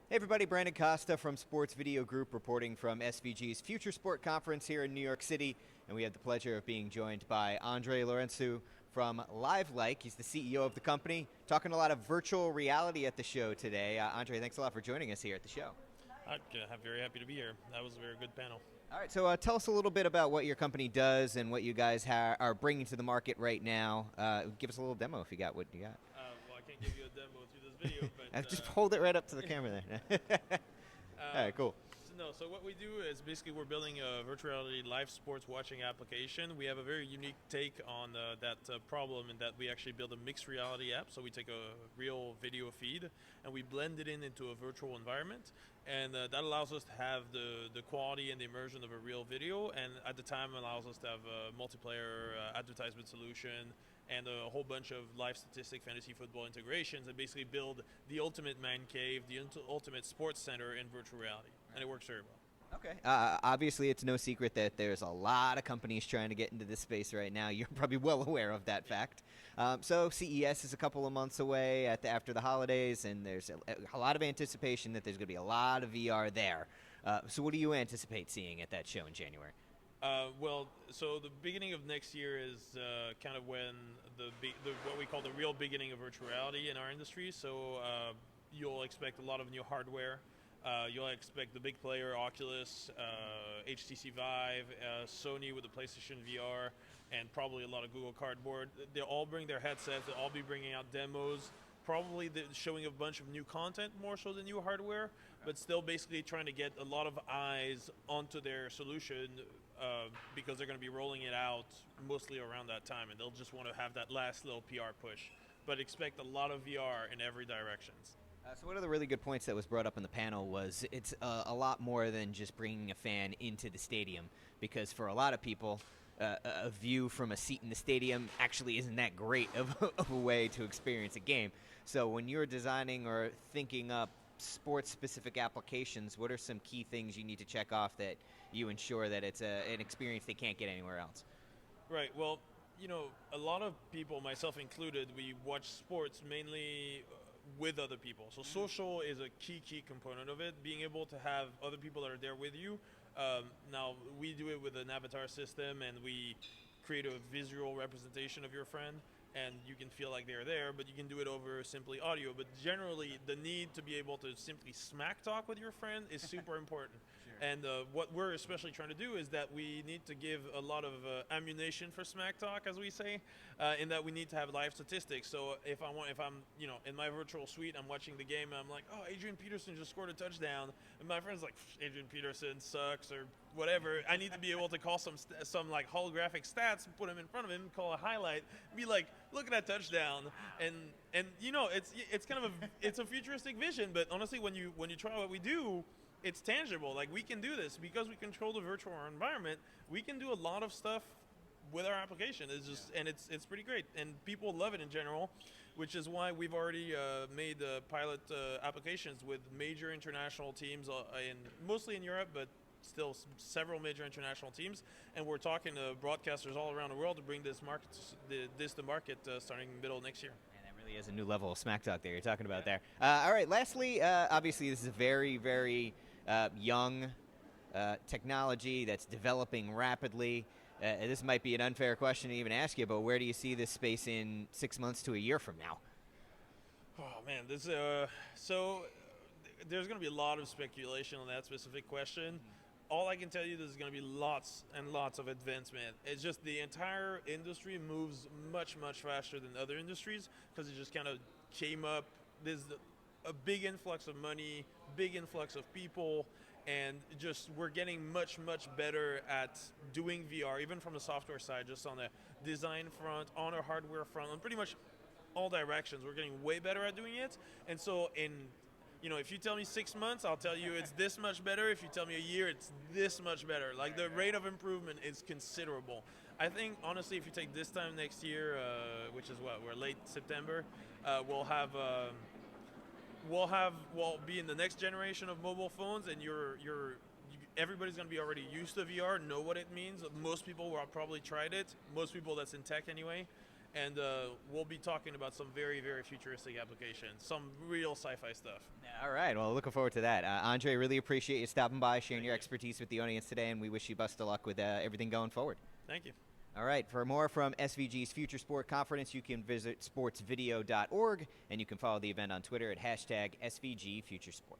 Hey everybody, Brandon Costa from Sports Video Group reporting from SVG's FutureSPORT conference here in New York City, and we have the pleasure of being joined by Lorenceau from LiveLike. He's the CEO of the company, talking a lot of virtual reality at the show today. Andre, thanks a lot for joining us here at the show. I'm very happy to be here. That was a very good panel. All right, so tell us a little bit about what your company does and what you guys are bringing to the market right now. Give us a little demo if you got what you got. Well, I can't give you a demo through this video, but Just hold it right up to the camera there. All right, cool. So what we do is basically we're building a virtual reality live sports watching application. We have a very unique take on that problem in that we actually build a mixed reality app. So we take a real video feed and we blend it into a virtual environment, and that allows us to have the quality and the immersion of a real video, and at the time allows us to have a multiplayer advertisement solution and a whole bunch of live statistic fantasy football integrations, and basically build the ultimate man cave, the ultimate sports center in virtual reality. And it works very well. Okay. Obviously, it's no secret that there's a lot of companies trying to get into this space right now. You're probably well aware of that fact. So CES is a couple of months away after the holidays, and there's a lot of anticipation that there's going to be a lot of VR there. So what do you anticipate seeing at that show in January? So the beginning of next year is kind of when what we call the real beginning of virtual reality in our industry. So you'll expect a lot of new hardware. You'll expect the big player, Oculus, HTC Vive, Sony with the PlayStation VR, and probably a lot of Google Cardboard. They'll all bring their headsets. They'll all be bringing out demos. Probably showing a bunch of new content more so than new hardware, but still basically trying to get a lot of eyes onto their solution because they're going to be rolling it out mostly around that time, and they'll just want to have that last little PR push. But expect a lot of VR in every direction. So one of the really good points that was brought up in the panel was it's a lot more than just bringing a fan into the stadium, because for a lot of people, a view from a seat in the stadium actually isn't that great of a way to experience a game. So when you're designing or thinking up sports-specific applications, what are some key things you need to check off that you ensure that it's an experience they can't get anywhere else? Right. Well, a lot of people, myself included, we watch sports mainly with other people. So social is a key component of it. Being able to have other people that are there with you. Now, we do it with an avatar system, and we create a visual representation of your friend, and you can feel like they're there, but you can do it over simply audio. But generally, the need to be able to simply smack talk with your friend is super important. Sure. And what we're especially trying to do is that we need to give a lot of ammunition for smack talk, as we say, in that we need to have live statistics. So if I'm in my virtual suite, I'm watching the game, and I'm like, oh, Adrian Peterson just scored a touchdown, and my friend's like, Adrian Peterson sucks or whatever. I need to be able to call some like holographic stats, put them in front of him, call a highlight, be like, look at that touchdown, and it's kind of it's a futuristic vision, but honestly, when you try what we do, it's tangible. Like, we can do this because we control the virtual environment. We can do a lot of stuff with our application. It's just and it's pretty great, and people love it in general, which is why we've already made pilot applications with major international teams mostly in Europe, but still several major international teams, and we're talking to broadcasters all around the world to bring this to market starting middle of next year. And that really is a new level of smack talk there you're talking about there. All right, lastly, obviously this is a very, very young technology that's developing rapidly. This might be an unfair question to even ask you, but where do you see this space in 6 months to a year from now? Oh man, so there's going to be a lot of speculation on that specific question. All I can tell you, there's going to be lots and lots of advancement. It's just the entire industry moves much faster than other industries because it just kind of came up. There's a big influx of money, big influx of people, and just we're getting much better at doing VR, even from the software side, just on the design front, on a hardware front, on pretty much all directions. We're getting way better at doing it. And so if you tell me 6 months, I'll tell you it's this much better. If you tell me a year, it's this much better. Like, the rate of improvement is considerable. I think, honestly, if you take this time next year, which is we're late September, we'll be in the next generation of mobile phones, and everybody's going to be already used to VR, know what it means. Most people will have probably tried it. Most people that's in tech anyway. and we'll be talking about some very, very futuristic applications, some real sci-fi stuff. All right. Well, looking forward to that. Andre, really appreciate you stopping by, sharing your you. expertise with the audience today, and we wish you best of luck with everything going forward. Thank you. All right. For more from SVG's Future Sport Conference, you can visit sportsvideo.org, and you can follow the event on Twitter at #SVGFutureSport.